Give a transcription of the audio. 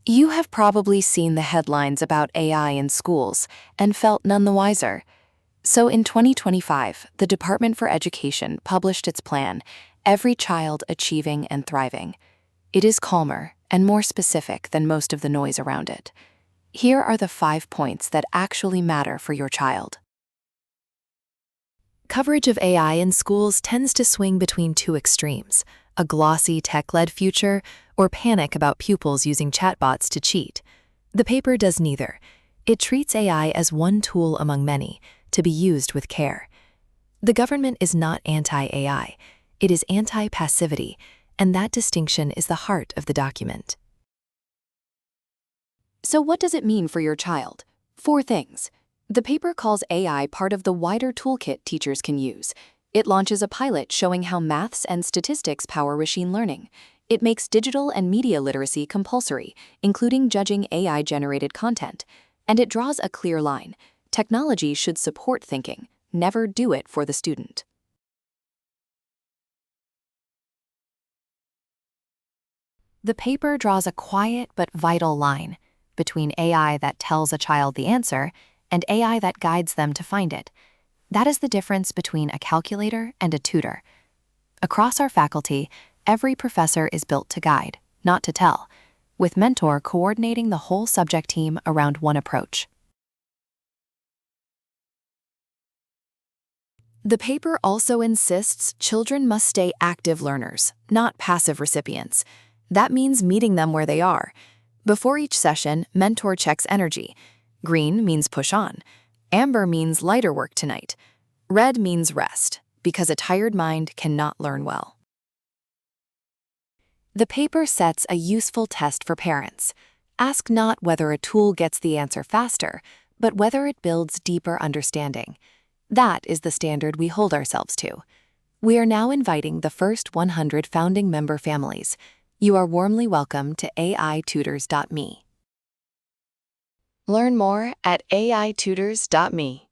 You have probably seen the headlines about AI in schools and felt none the wiser. So in 2025, the Department for Education published its plan, Every Child Achieving and Thriving. It is calmer and more specific than most of the noise around it. Here are the 5 points that actually matter for your child. Coverage of AI in schools tends to swing between two extremes: a glossy tech-led future or panic about pupils using chatbots to cheat. The paper does neither. It treats AI as one tool among many, to be used with care. The government is not anti-AI. It is anti-passivity, and that distinction is the heart of the document. So what does it mean for your child? 4 things. The paper calls AI part of the wider toolkit teachers can use. It launches a pilot showing how maths and statistics power machine learning. It makes digital and media literacy compulsory, including judging AI-generated content. And it draws a clear line. Technology should support thinking, never do it for the student. The paper draws a quiet but vital line between AI that tells a child the answer and AI that guides them to find it. That is the difference between a calculator and a tutor. Across our faculty, every professor is built to guide, not to tell, with Mentor coordinating the whole subject team around one approach. The paper also insists children must stay active learners, not passive recipients. That means meeting them where they are. Before each session, Mentor checks energy. Green means push on. Amber means lighter work tonight. Red means rest, because a tired mind cannot learn well. The paper sets a useful test for parents. Ask not whether a tool gets the answer faster, but whether it builds deeper understanding. That is the standard we hold ourselves to. We are now inviting the first 100 founding member families. You are warmly welcome to aitutors.me. Learn more at aitutors.me.